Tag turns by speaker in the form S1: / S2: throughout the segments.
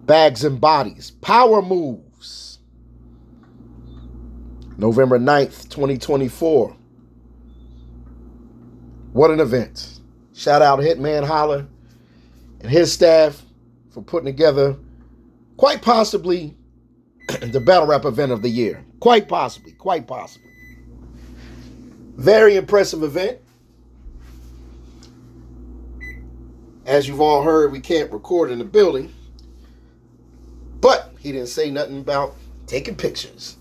S1: Bags and Bodies, Power Moves. November 9th, 2024. What an event. Shout out Hitman Holla and his staff for putting together quite possibly the battle rap event of the year. Quite possibly. Very impressive event. As you've all heard, we can't record in the building. But he didn't say nothing about taking pictures.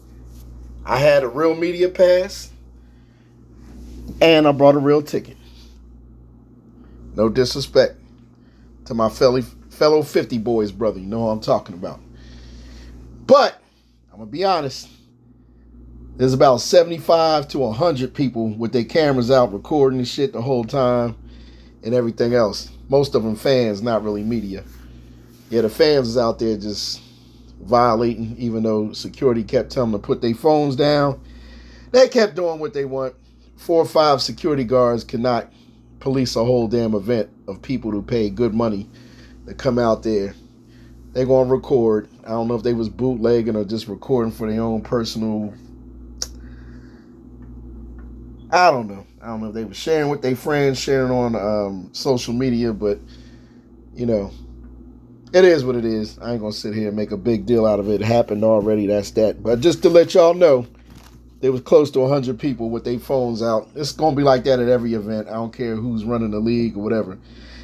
S1: I had a real media pass. And I brought a real ticket. No disrespect to my fellow 50 boys, brother. You know what I'm talking about. But, I'm going to be honest. There's about 75 to 100 people with their cameras out recording this shit the whole time and everything else. Most of them fans, not really media. Yeah, the fans is out there just violating, even though security kept telling them to put their phones down. They kept doing what they want. 4 or 5 security guards cannot police a whole damn event of people who pay good money to come out there. They're going to record. I don't know if they was bootlegging or just recording for their own personal... I don't know if they were sharing with their friends, sharing on social media, but, you know, it is what it is. I ain't going to sit here and make a big deal out of it. It happened already, that's that. But just to let y'all know, there was close to 100 people with their phones out. It's going to be like that at every event. I don't care who's running the league or whatever.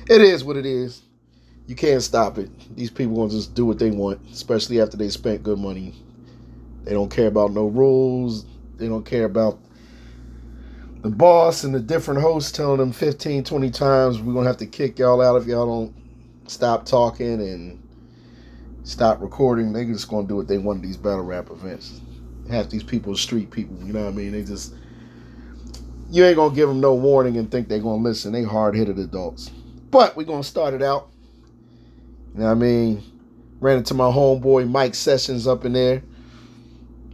S1: It is what it is. You can't stop it. These people going to just do what they want, especially after they spent good money. They don't care about no rules. They don't care about the boss and the different hosts telling them 15, 20 times, we're going to have to kick y'all out if y'all don't stop talking and stop recording. They just going to do what they want at these battle rap events. Half these people are street people, you know what I mean? They just, you ain't going to give them no warning and think they're going to listen. They hard-headed adults. But we're going to start it out. You know what I mean? Ran into my homeboy Mike Sessions up in there.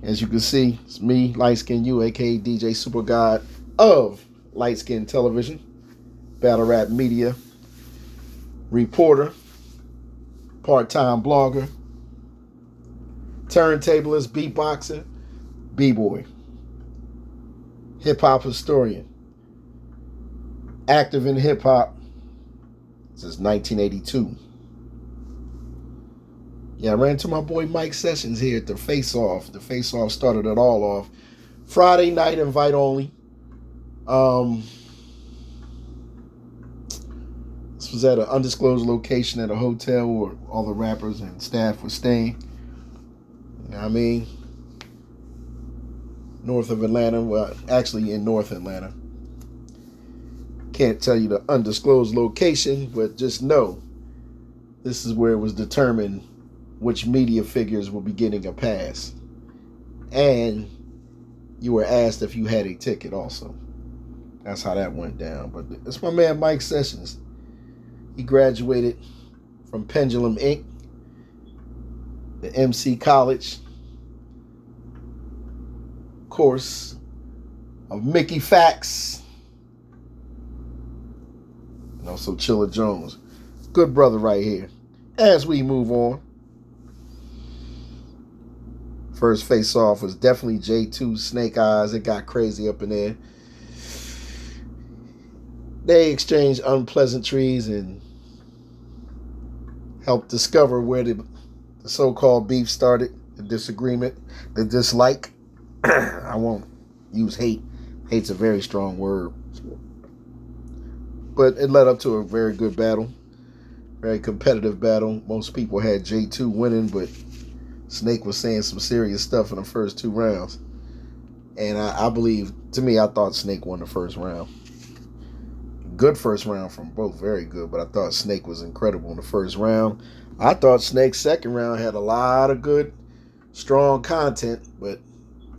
S1: As you can see, it's me, Light Skin You, a.k.a. DJ Super God of Light Skin Television, battle rap media, reporter, part-time blogger, turntablist, beatboxer, b-boy, hip-hop historian, active in hip-hop since 1982. Yeah, I ran into my boy Mike Sessions here at the Face Off. The Face Off started it all off. Friday night, invite only. This was at an undisclosed location at a hotel where all the rappers and staff were staying. You know what I mean? North of Atlanta. Well, actually in North Atlanta. Can't tell you the undisclosed location, but just know this is where it was determined which media figures will be getting a pass. And you were asked if you had a ticket also. That's how that went down. But it's my man Mike Sessions. He graduated from Pendulum Inc., the MC College course of Mickey Facts, and also Chilla Jones. Good brother right here. As we move on, first face off was definitely J2 Snake Eyes. It got crazy up in there. They exchanged unpleasantries and helped discover where the so-called beef started, the disagreement, the dislike. I won't use hate. Hate's a very strong word. But it led up to a very good battle. Very competitive battle. Most people had J2 winning, but Snake was saying some serious stuff in the first 2 rounds. And I believe, to me, I thought Snake won the first round. Good first round from both, very good, but I thought Snake was incredible in the first round. I thought Snake's second round had a lot of good, strong content, but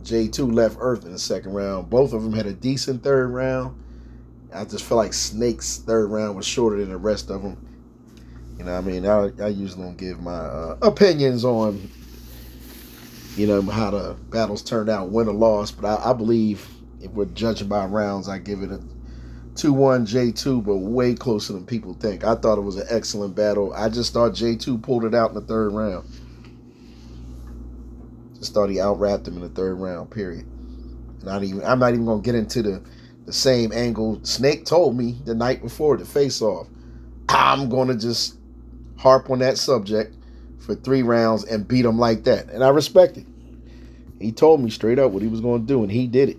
S1: J2 left Earth in the second round. Both of them had a decent third round. I just feel like Snake's third round was shorter than the rest of them. You know what I mean? I usually don't give my opinions on, you know, how the battles turned out, win or loss, but I believe if we're judging by rounds, I give it 2-1 J2, but way closer than people think. I thought it was an excellent battle. I just thought J2 pulled it out in the third round. Just thought he out-rapped him in the third round, period. And I'm not even going to get into the same angle Snake told me the night before the face-off. I'm going to just harp on that subject for 3 rounds and beat him like that. And I respect it. He told me straight up what he was going to do, and he did it.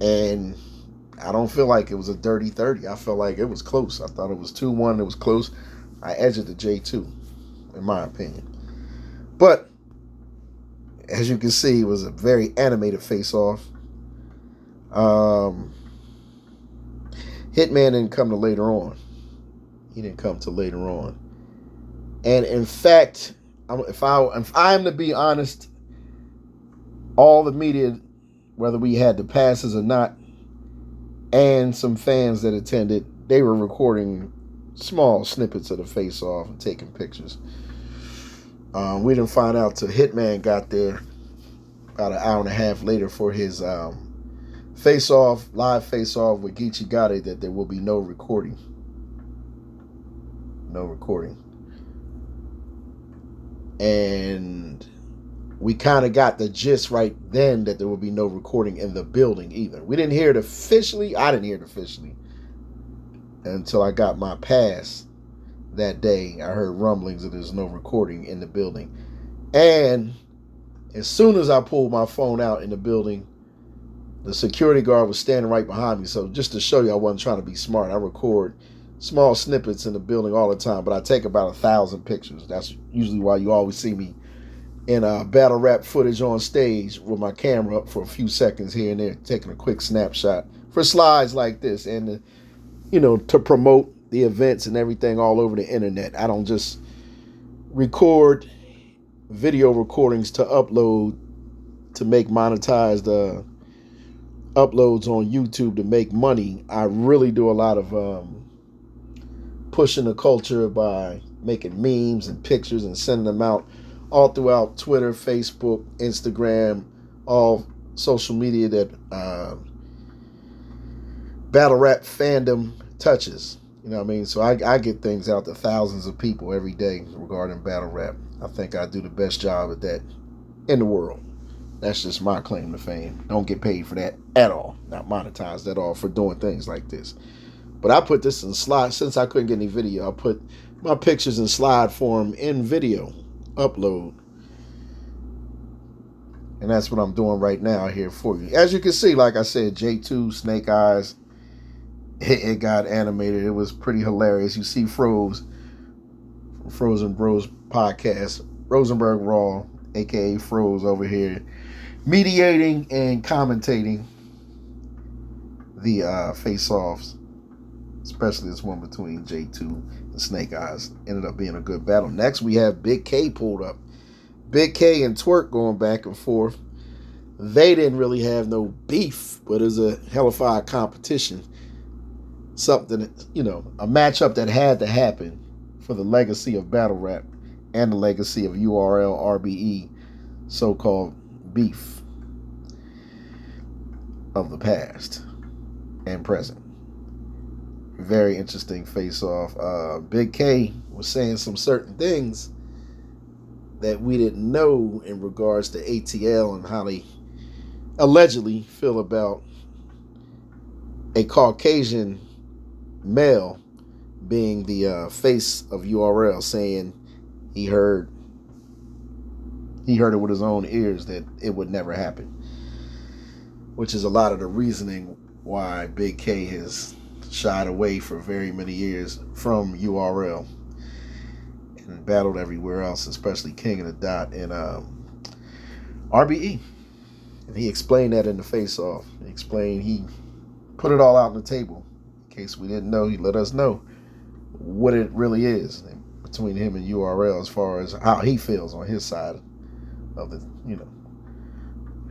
S1: And I don't feel like it was a dirty 30. I felt like it was close. I thought it was 2-1. It was close. I edged the J2, in my opinion. But as you can see, it was a very animated face-off. Hitman didn't come till later on. He didn't come till later on. And in fact, if I'm to be honest, all the media, whether we had the passes or not, and some fans that attended, they were recording small snippets of the face-off and taking pictures. We didn't find out till Hitman got there about an hour and a half later for his face-off, live face-off with Geechee Gotti, that there will be no recording. No recording. And we kind of got the gist right then that there will be no recording in the building either. We didn't hear it officially. I didn't hear it officially until I got my pass that day. I heard rumblings that there's no recording in the building. And as soon as I pulled my phone out in the building, the security guard was standing right behind me. So just to show you I wasn't trying to be smart, I record small snippets in the building all the time, but I take about 1,000 pictures. That's usually why you always see me in battle rap footage on stage with my camera up for a few seconds here and there, taking a quick snapshot for slides like this, and to promote the events and everything all over the internet. I don't just record video recordings to upload to make monetized uploads on YouTube to make money. I really do a lot of pushing the culture by making memes and pictures and sending them out all throughout Twitter, Facebook, Instagram, all social media that battle rap fandom touches. You know what I mean? So I get things out to thousands of people every day regarding battle rap. I think I do the best job at that in the world. That's just my claim to fame. Don't get paid for that at all. Not monetized at all for doing things like this. But I put this in slide. Since I couldn't get any video, I put my pictures in slide form in video. Upload. And that's what I'm doing right now here for you. As you can see, like I said, J2, Snake Eyes, it got animated. It was pretty hilarious. You see Froze from Frozen Bros podcast, Rosenberg Raw, aka Froze over here, mediating and commentating the face-offs, especially this one between J2 and Snake Eyes. Ended up being a good battle. Next, we have Big K pulled up. Big K and Twerk going back and forth. They didn't really have no beef, but it was a hellified competition. Something, a matchup that had to happen for the legacy of battle rap and the legacy of URL, RBE, so-called beef of the past and present. Very interesting face-off. Big K was saying some certain things that we didn't know in regards to ATL and how they allegedly feel about a Caucasian male being the face of URL, saying he heard it with his own ears that it would never happen, which is a lot of the reasoning why Big K has shied away for very many years from URL and battled everywhere else, especially King of the Dot and RBE. And he explained that in the face-off. He put it all out on the table. In case we didn't know, he let us know what it really is between him and URL as far as how he feels on his side of the,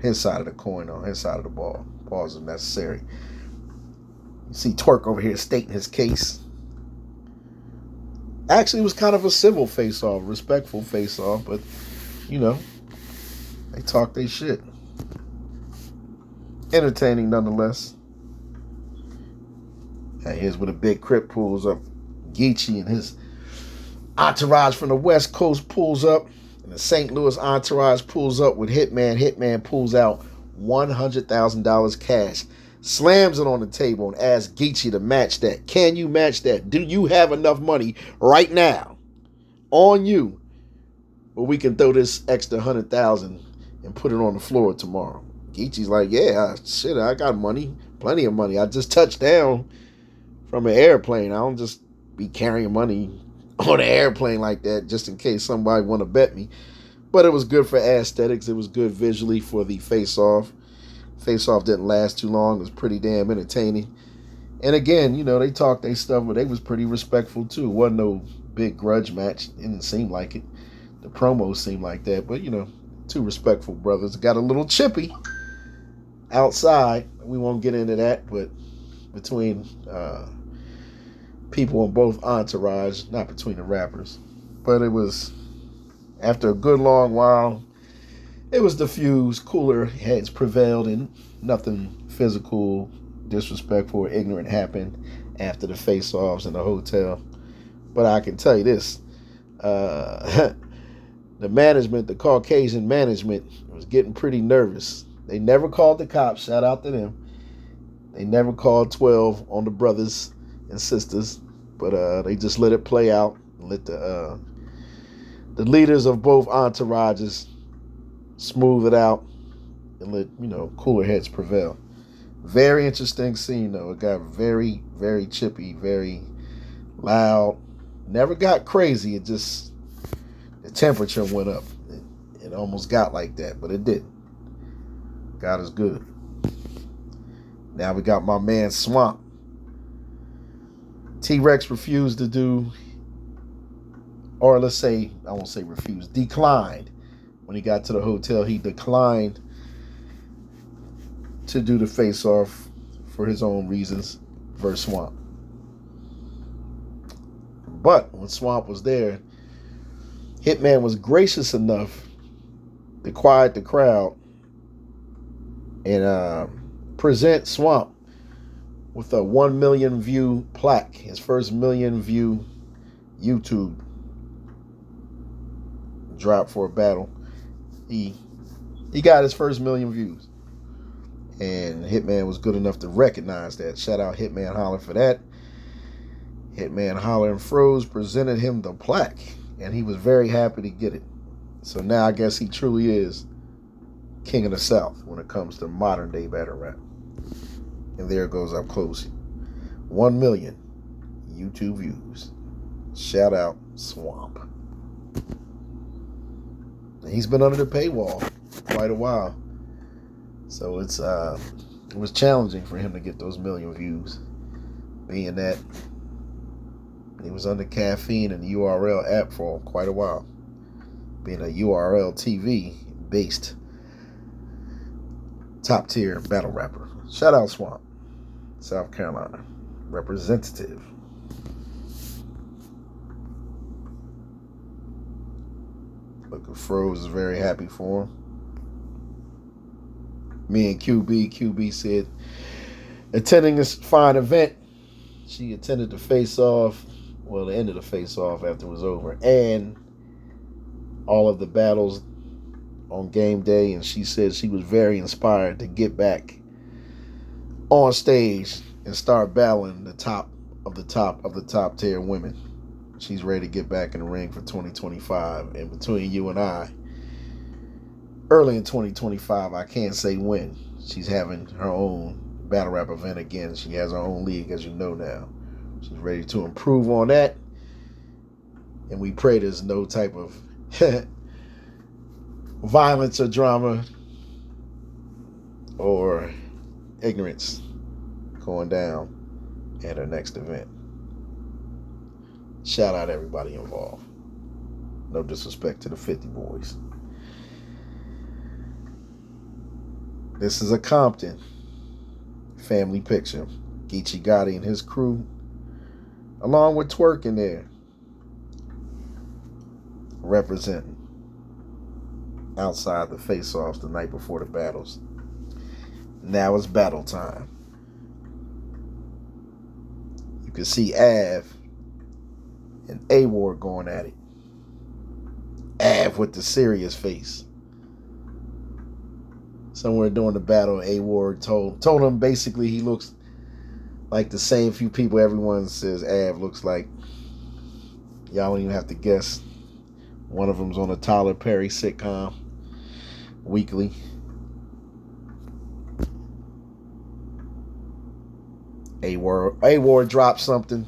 S1: his side of the coin, on his side of the ball. Pause if necessary. You see Twerk over here stating his case. Actually, it was kind of a civil face-off, respectful face-off, but, they talk their shit. Entertaining nonetheless. Here's where the Big Crip pulls up. Geechee and his entourage from the West Coast pulls up. And the St. Louis entourage pulls up with Hitman. Hitman pulls out $100,000 cash. Slams it on the table and asks Geechee to match that. Can you match that? Do you have enough money right now on you where we can throw this extra $100,000 and put it on the floor tomorrow? Geechee's like, yeah, shit, I got money. Plenty of money. I just touched down from an airplane. I don't just be carrying money on an airplane like that just in case somebody want to bet me. But it was good for aesthetics. It was good visually for the face-off. Face-off didn't last too long. It was pretty damn entertaining. And again, they talked their stuff, but they was pretty respectful too. It wasn't no big grudge match. It didn't seem like it. The promos seemed like that. But, two respectful brothers. Got a little chippy outside. We won't get into that, but between people on both entourage, not between the rappers. But it was, after a good long while, it was diffused. Cooler heads prevailed, and nothing physical, disrespectful, or ignorant happened after the face-offs in the hotel. But I can tell you this, the management, the Caucasian management, was getting pretty nervous. They never called the cops. Shout out to them. They never called 12 on the brothers and sisters, but they just let it play out. Let the leaders of both entourages smooth it out and let cooler heads prevail. Very interesting scene though. It got very, very chippy, very loud. Never got crazy. It just, the temperature went up. It almost got like that, but it didn't. God is good. Now we got my man Swamp. T-Rex refused to do, or let's say, I won't say refused, declined. When he got to the hotel, he declined to do the face-off for his own reasons versus Swamp. But when Swamp was there, Hitman was gracious enough to quiet the crowd and present Swamp with a 1 million view plaque, his first million view YouTube drop for a battle. He got his first million views, and Hitman was good enough to recognize that. Shout out Hitman Holla for that. Hitman Holla and Froze presented him the plaque, and he was very happy to get it. So now I guess he truly is king of the South when it comes to modern day battle rap. And there it goes up close. 1 million YouTube views. Shout out Swamp. And he's been under the paywall quite a while. So it was challenging for him to get those million views, being that he was under caffeine and the URL app for quite a while, being a URL TV based top tier battle rapper. Shout out Swamp, South Carolina representative. Look, Froze is very happy for him. Me and QB said, attending this fine event, she attended the face-off, well, the end of the face-off after it was over, and all of the battles on game day, and she said she was very inspired to get back on stage and start battling the top of the top tier women. She's ready to get back in the ring for 2025, and between you and I, early in 2025, I can't say when, she's having her own battle rap event again. She has her own league, as you know now. She's ready to improve on that, and we pray there's no type of violence or drama or ignorance going down at her next event. Shout out everybody involved. No disrespect to the 50 boys. This is a Compton family picture. Geechee Gotti and his crew, along with Twerk in there, representing outside the face-offs the night before the battles. Now it's battle time. could see Av and A Ward going at it. Av with the serious face. Somewhere during the battle, A Ward told him basically he looks like the same few people everyone says Av looks like. Y'all don't even have to guess. One of them's on a Tyler Perry sitcom, Weekly. A Ward dropped something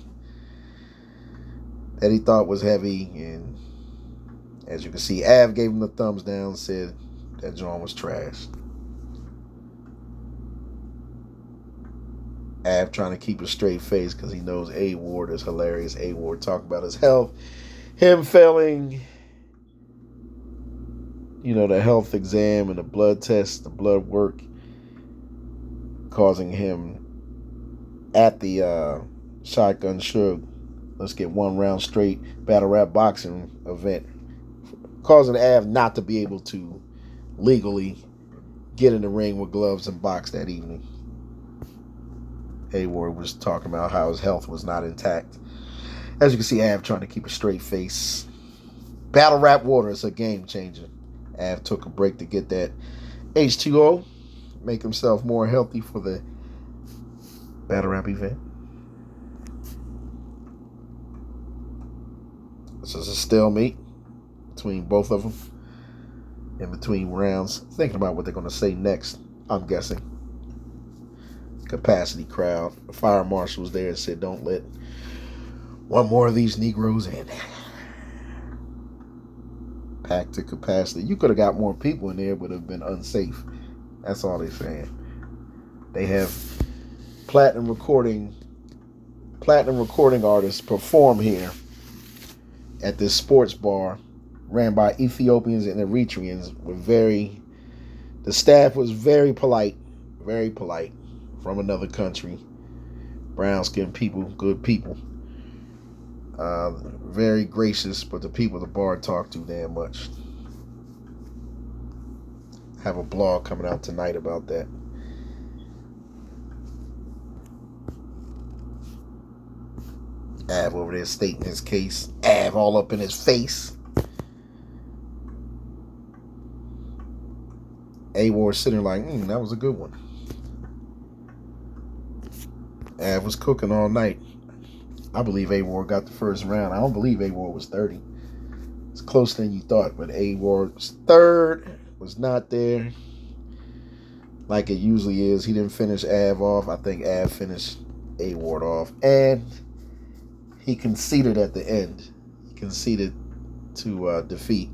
S1: that he thought was heavy, and as you can see, Av gave him the thumbs down, said that joint was trash. Av trying to keep a straight face because he knows A Ward is hilarious. A Ward talking about his health, him failing, the health exam and the blood test, the blood work, causing him at the Shotgun Suge, let's get one round straight battle rap boxing event, causing Av not to be able to legally get in the ring with gloves and box that evening. A Ward was talking about how his health was not intact. As you can see, Av trying to keep a straight face. Battle rap water is a game changer. Av took a break to get that H2O, make himself more healthy for the battle rap event. This is a stalemate between both of them. In between rounds, thinking about what they're going to say next, I'm guessing. Capacity crowd. The fire marshal was there and said, don't let one more of these Negroes in. Packed to capacity. You could have got more people in there, but it would have been unsafe. That's all they're saying. They have platinum recording artists perform here at this sports bar ran by Ethiopians and Eritreans. The staff was very polite from another country. Brown-skinned people, good people. Very gracious, but the people at the bar talk too damn much. Have a blog coming out tonight about that. Av over there stating his case. Av all up in his face. A Ward sitting like, that was a good one. Av was cooking all night. I believe A Ward got the first round. I don't believe A Ward was 30. It's closer than you thought, but A Ward's third was not there like it usually is. He didn't finish Av off. I think Av finished A Ward off. And he conceded at the end. He conceded to defeat.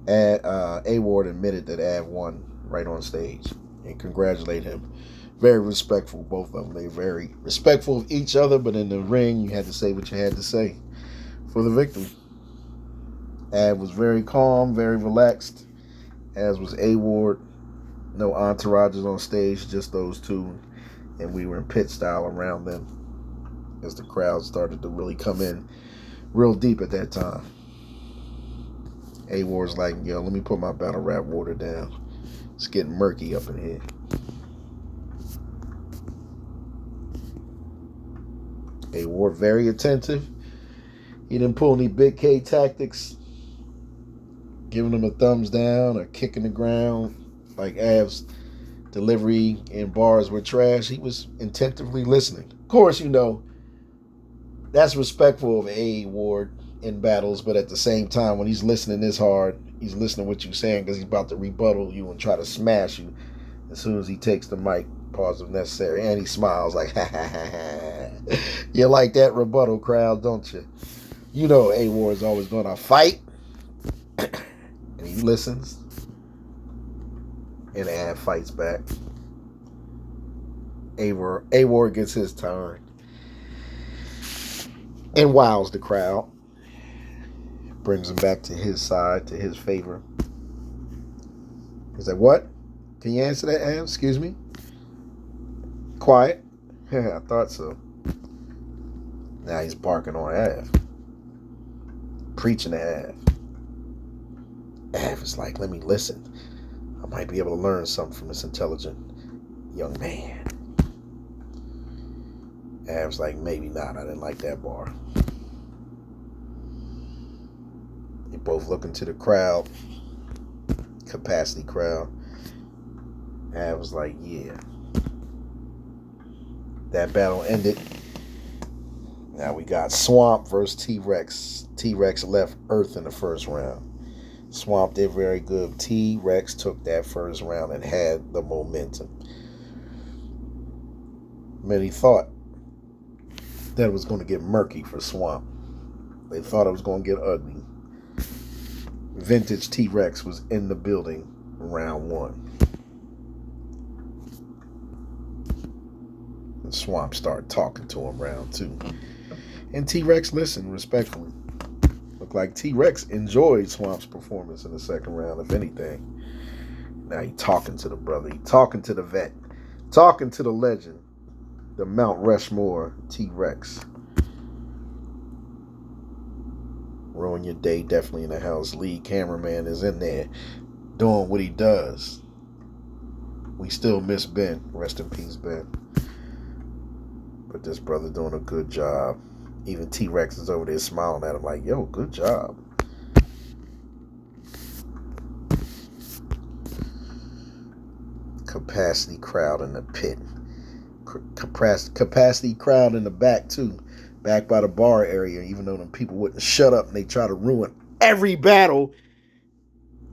S1: A Ward admitted that Av won right on stage and congratulate him. Very respectful, both of them. They're very respectful of each other, but in the ring, you had to say what you had to say for the victory. Av was very calm, very relaxed, as was A Ward. No entourages on stage, just those two. And we were in pit style around them as the crowd started to really come in real deep at that time. A Ward's like, let me put my battle rap water down. It's getting murky up in here. A Ward very attentive. He didn't pull any big K tactics, giving him a thumbs down or kicking the ground like Av's delivery and bars were trash. He was attentively listening. Of course, that's respectful of A Ward in battles, but at the same time, when he's listening this hard, he's listening to what you're saying because he's about to rebuttal you and try to smash you as soon as he takes the mic. Pause if necessary. And he smiles like, ha ha ha ha. You like that rebuttal, crowd, don't you? A Ward is always going to fight. And he listens. And Av fights back. A Ward gets his turn. And wows the crowd. Brings him back to his side, to his favor. He's like, what? Can you answer that, Av? Excuse me? Quiet? I thought so. Now he's barking on Av. Preaching to Av. Av is like, let me listen. I might be able to learn something from this intelligent young man. Av's like, maybe not. I didn't like that bar. They both looking to the crowd. Capacity crowd. Av was like, yeah. That battle ended. Now we got Swamp versus T-Rex. T-Rex left Earth in the first round. Swamp did very good. T-Rex took that first round and had the momentum. Many thought that it was going to get murky for Swamp. They thought it was going to get ugly. Vintage T-Rex was in the building round one. And Swamp started talking to him round two. And T-Rex listened respectfully. Looked like T-Rex enjoyed Swamp's performance in the second round, if anything. Now he talking to the brother. He talking to the vet. Talking to the legend. The Mount Rushmore T-Rex. Ruin Your Day, definitely in the house. Lead cameraman is in there doing what he does. We still miss Ben. Rest in peace, Ben. But this brother doing a good job. Even T-Rex is over there smiling at him like, yo, good job. Capacity crowd in the pit. Capacity crowd in the back, too. Back by the bar area, even though them people wouldn't shut up and they try to ruin every battle.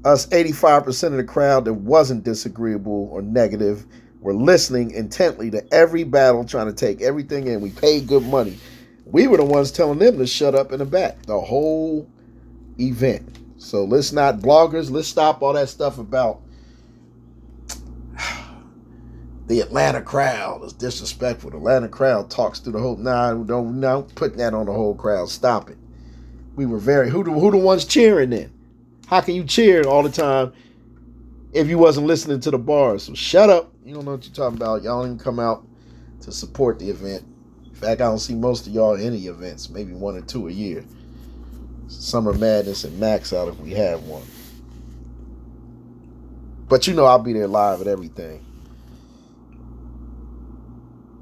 S1: Us 85% of the crowd that wasn't disagreeable or negative were listening intently to every battle, trying to take everything in. We paid good money. We were the ones telling them to shut up in the back the whole event. So let's not, bloggers, let's stop all that stuff about the Atlanta crowd is disrespectful. The Atlanta crowd talks through the whole. Don't put that on the whole crowd. Stop it. We were very. Who the ones cheering then? How can you cheer all the time if you wasn't listening to the bars? So shut up. You don't know what you're talking about. Y'all didn't come out to support the event. In fact, I don't see most of y'all in any events. Maybe one or two a year. Summer Madness and Max out if we have one. But you know I'll be there live at everything.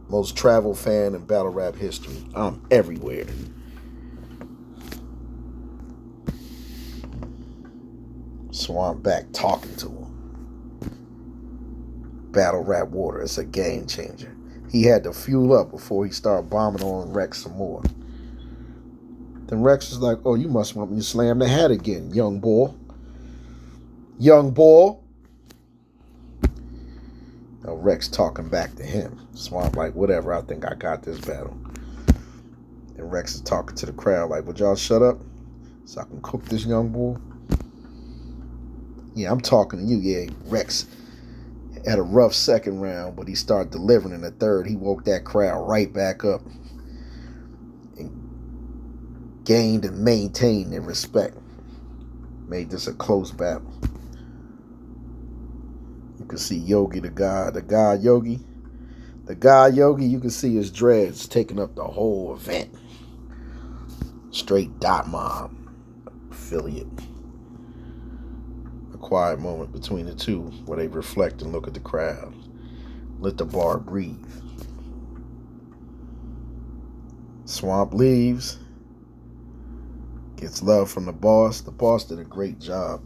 S1: Most travel fan in battle rap history. I'm everywhere. Swamp back talking to him. Battle rap water. It's a game changer. He had to fuel up before he started bombing on Rex some more. Then Rex was like, oh, you must want me to slam the hat again, young boy. Young boy. Now Rex talking back to him. Swamp like, whatever, I think I got this battle. And Rex is talking to the crowd like, would y'all shut up so I can cook this young boy? Yeah, I'm talking to you. Yeah, Rex had a rough second round, but he started delivering in the third. He woke that crowd right back up and gained and maintained their respect. Made this a close battle. You can see Yogi, the guy Yogi. The guy Yogi, you can see his dreads taking up the whole event. Straight dot mob affiliate. A quiet moment between the two where they reflect and look at the crowd. Let the bar breathe. Swamp leaves. Gets love from the boss. The boss did a great job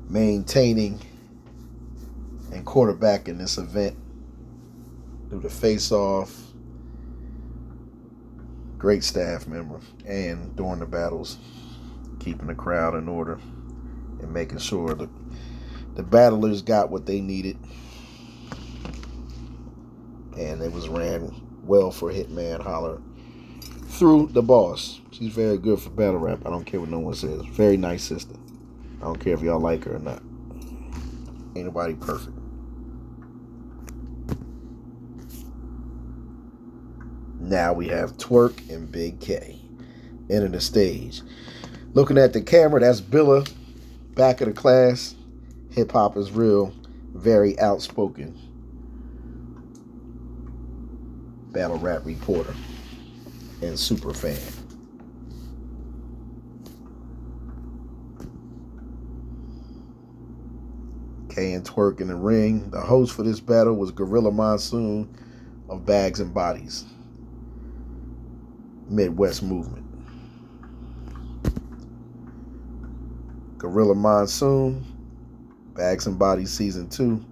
S1: maintaining and quarterbacking this event. Do the face-off. Great staff member. And during the battles, keeping the crowd in order and making sure the battlers got what they needed. And it was ran well for Hitman Holla through the boss. She's very good for battle rap. I don't care what no one says. Very nice sister. I don't care if y'all like her or not. Ain't nobody perfect. Now we have Twerk and Big K entering the stage. Looking at the camera, that's Billa, back of the class. Hip hop is real, very outspoken battle rap reporter and super fan. K and Twerk in the ring. The host for this battle was Gorilla Monsoon, of Bags and Bodies Midwest movement. Gorilla Monsoon, Bags and Bodies Season 2,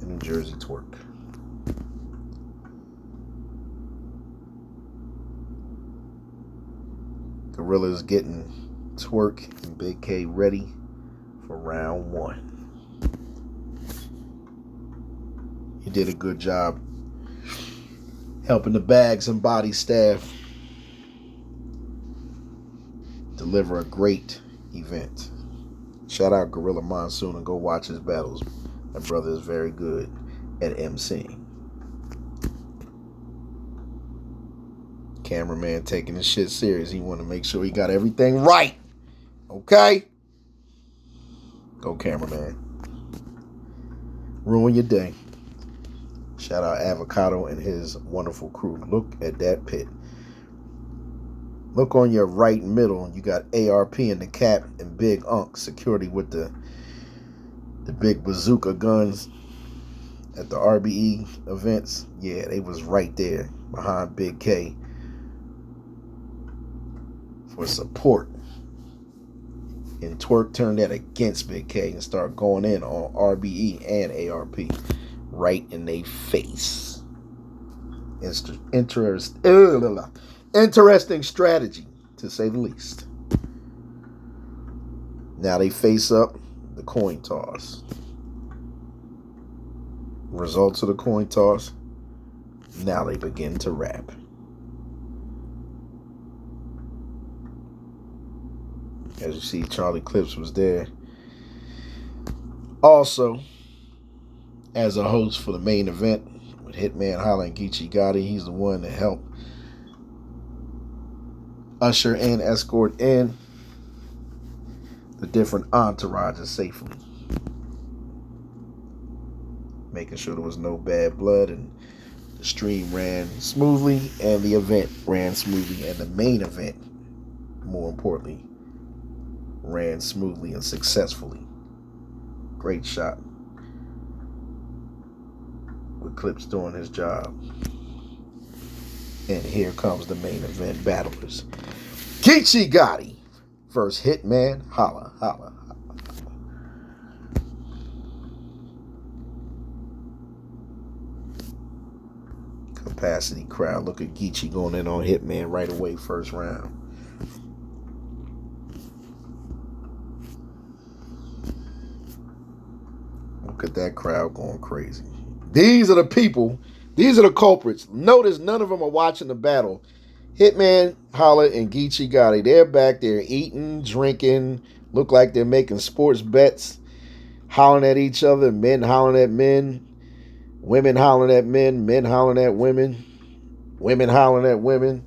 S1: and New Jersey Twerk. Gorilla's getting Twerk and Big K ready for round 1. He did a good job helping the Bags and Body staff deliver a great event. Shout out Gorilla Monsoon and go watch his battles. That brother is very good at emceeing. Cameraman taking his shit serious. He want to make sure he got everything right. Okay? Go cameraman. Ruin your day. Shout out Avocado and his wonderful crew. Look at that pit. Look on your right middle. You got ARP and the Cap and Big Unk security with the big bazooka guns at the RBE events. Yeah, they was right there behind Big K for support. And Twerk turned that against Big K and started going in on RBE and ARP right in their face. Interesting strategy, to say the least. Now they face up the coin toss. Results of the coin toss. Now they begin to rap. As you see, Charlie Clips was there. Also, as a host for the main event with Hitman Holla and Geechee Gotti, he's the one that helped usher and escort in the different entourages safely, making sure there was no bad blood, and the stream ran smoothly and the event ran smoothly, and the main event, more importantly, ran smoothly and successfully. Great shot with Clips doing his job. And here comes the main event battlers. Geechee Gotti versus Hitman Holla. Holla. Capacity crowd. Look at Geechee going in on Hitman right away, first round. Look at that crowd going crazy. These are the people. These are the culprits. Notice none of them are watching the battle. Hitman Holla and Geechee Gotti, they're back there eating, drinking, look like they're making sports bets, hollering at each other, men hollering at men, women hollering at men, men hollering at women, women hollering at women.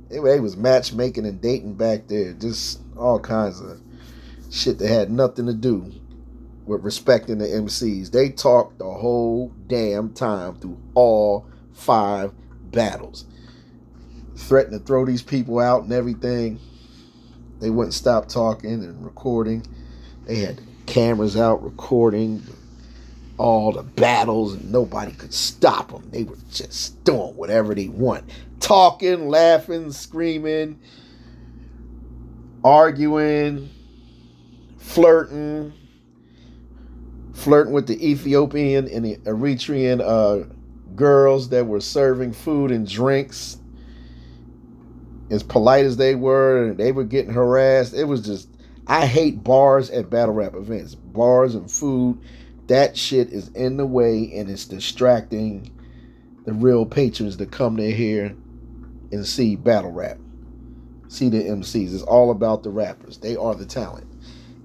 S1: They was matchmaking and dating back there. Just all kinds of shit that had nothing to do with respecting the MCs. They talked the whole damn time through all 5 battles. Threatened to throw these people out and everything. They wouldn't stop talking and recording. They had cameras out recording all the battles and nobody could stop them. They were just doing whatever they want. Talking, laughing, screaming, arguing, flirting with the Ethiopian and the Eritrean girls that were serving food and drinks. As polite as they were getting harassed. It was just, I hate bars at battle rap events. Bars and food, that shit is in the way and it's distracting the real patrons that come to here and see battle rap. See the MCs. It's all about the rappers. They are the talent.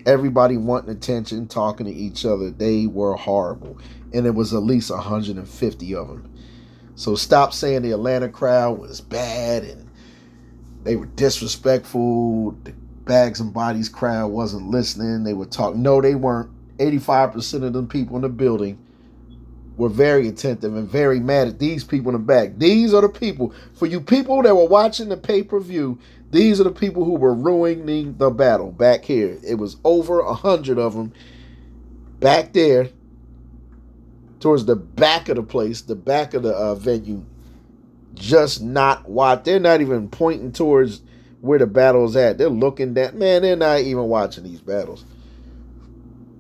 S1: Everybody wanting attention, talking to each other. They were horrible. And it was at least 150 of them. So stop saying the Atlanta crowd was bad and they were disrespectful. The Bags and Bodies crowd wasn't listening. They were talking. No, they weren't. 85% of them people in the building were very attentive and very mad at these people in the back. These are the people. For you people that were watching the pay-per-view, these are the people who were ruining the battle back here. It was over 100 of them back there towards the back of the place, the back of the venue, just not watch. They're not even pointing towards where the battle's at. They're looking at, man, they're not even watching these battles.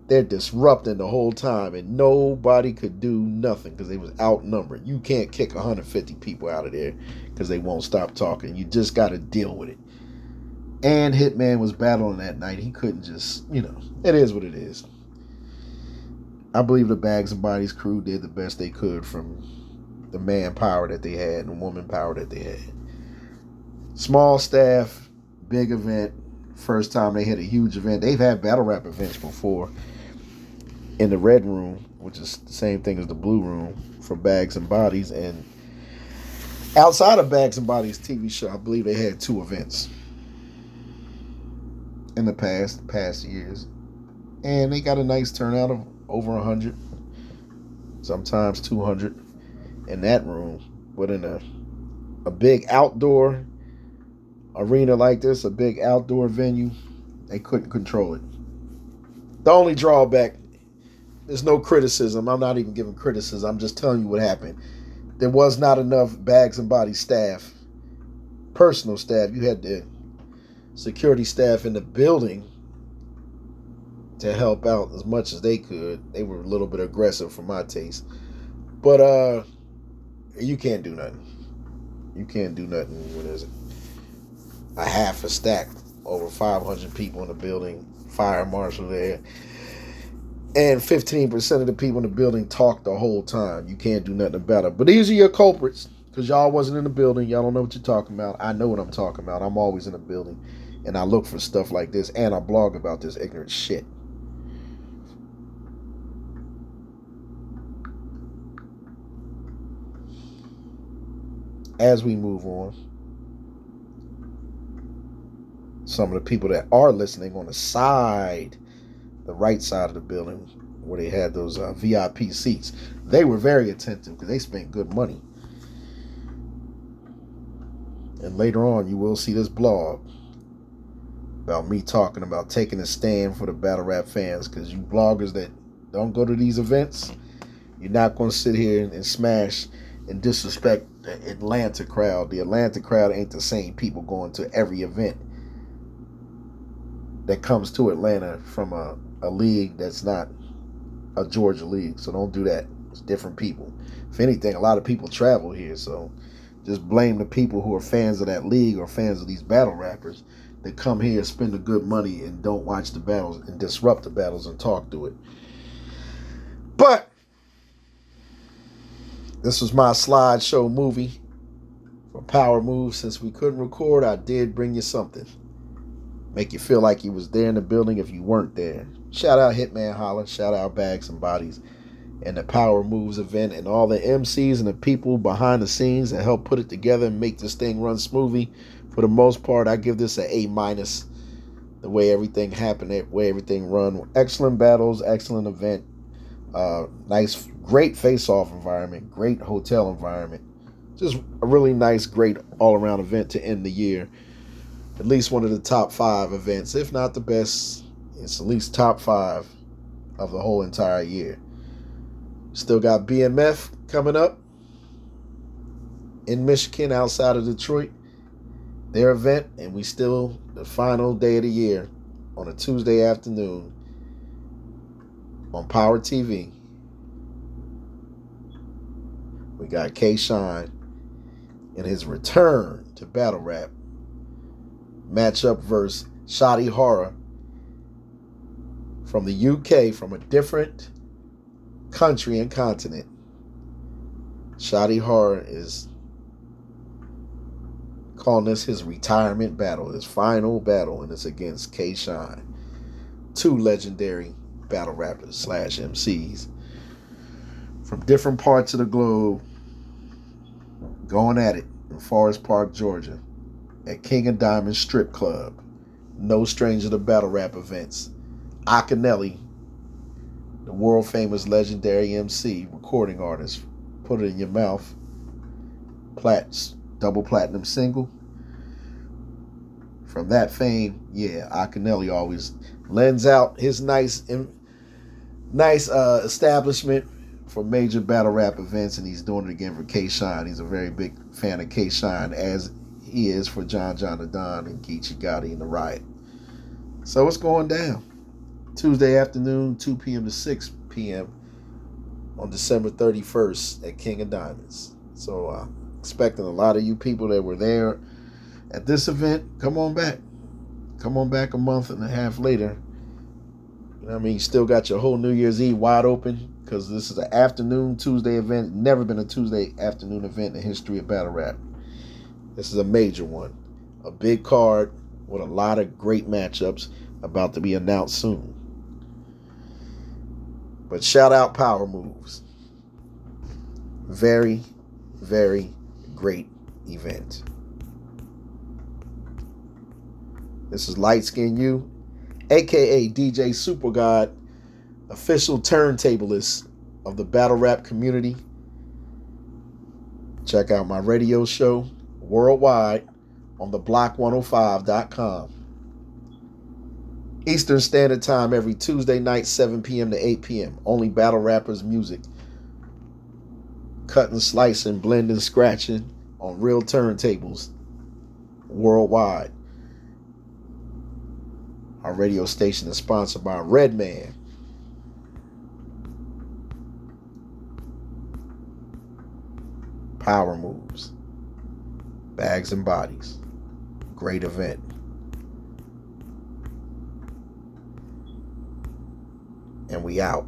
S1: They're disrupting the whole time, and nobody could do nothing because they was outnumbered. You can't kick 150 people out of there because they won't stop talking. You just got to deal with it. And Hitman was battling that night. He couldn't just, it is what it is. I believe the Bags and Bodies crew did the best they could from the manpower that they had and the woman power that they had. Small staff, big event. First time they had a huge event. They've had battle rap events before in the Red Room, which is the same thing as the Blue Room for Bags and Bodies. And outside of Bags and Bodies TV show, I believe they had 2 events in the past years. And they got a nice turnout of over 100, sometimes 200 in that room. But in a big outdoor arena like this, a big outdoor venue, they couldn't control it. The only drawback, there's no criticism. I'm not even giving criticism. I'm just telling you what happened. There was not enough Bags and Bodies staff, personal staff. You had the security staff in the building to help out as much as they could. They were a little bit aggressive for my taste. But you can't do nothing. You can't do nothing when there's a half a stack, over 500 people in the building, fire marshal there, and 15% of the people in the building talk the whole time. You can't do nothing about it. But these are your culprits, because y'all wasn't in the building. Y'all don't know what you're talking about. I know what I'm talking about. I'm always in the building, and I look for stuff like this, and I blog about this ignorant shit. As we move on, some of the people that are listening on the side, the right side of the building, where they had those VIP seats, they were very attentive because they spent good money. And later on, you will see this blog about me talking about taking a stand for the battle rap fans, because you bloggers that don't go to these events, you're not going to sit here and smash and disrespect the Atlanta crowd. The Atlanta crowd ain't the same people going to every event that comes to Atlanta from a league that's not a Georgia league. So don't do that. It's different people. If anything, a lot of people travel here, so just blame the people who are fans of that league or fans of these battle rappers that come here, spend the good money, and don't watch the battles and disrupt the battles and talk through it. But this was my slideshow movie for Power Move. Since we couldn't record, I did bring you something. Make you feel like you was there in the building if you weren't there. Shout out Hitman Holla. Shout out Bags and Bodies and the Power Moves event and all the MCs and the people behind the scenes that help put it together and make this thing run smoothly. For the most part, I give this an A-. The way everything happened, the way everything run. Excellent battles, excellent event. Nice, great face-off environment, great hotel environment. Just a really nice, great all-around event to end the year. At least one of the top 5 events, if not the best. It's at least top 5 of the whole entire year. Still got BMF coming up in Michigan outside of Detroit. Their event, and we still, the final day of the year on a Tuesday afternoon on Power TV. We got K-Shine in his return to battle rap. Matchup versus Shotty Horror from the UK, from a different country and continent. Shotty Horror is calling this his retirement battle, his final battle, and it's against K-Shine. 2 legendary battle rappers / MCs from different parts of the globe going at it in Forest Park, Georgia at King and Diamond Strip Club. No stranger to battle rap events. Akinelli, the world famous legendary MC, recording artist, Put It In Your Mouth, double platinum single. From that fame, yeah, Akinelli always lends out his nice establishment for major battle rap events, and he's doing it again for K-Shine. He's a very big fan of K-Shine, as he is for John the Don and Geechee Gotti and the Riot. So it's going down. Tuesday afternoon, 2 p.m. to 6 p.m. on December 31st at King of Diamonds. So expecting a lot of you people that were there at this event, come on back. Come on back a month and a half later. You know what I mean? You still got your whole New Year's Eve wide open, because this is an afternoon Tuesday event. Never been a Tuesday afternoon event in the history of battle rap. This is a major one. A big card with a lot of great matchups about to be announced soon. But shout out Power Moves. Very, very great event. This is Light Skin You, aka DJ Super God, official turntablist of the battle rap community. Check out my radio show worldwide on theblock105.com. Eastern Standard Time every Tuesday night, 7 p.m. to 8 p.m. Only battle rappers music. Cutting, slicing, blending, scratching on real turntables worldwide. Our radio station is sponsored by Redman. Power Moves. Bags and Bodies. Great event. And we out.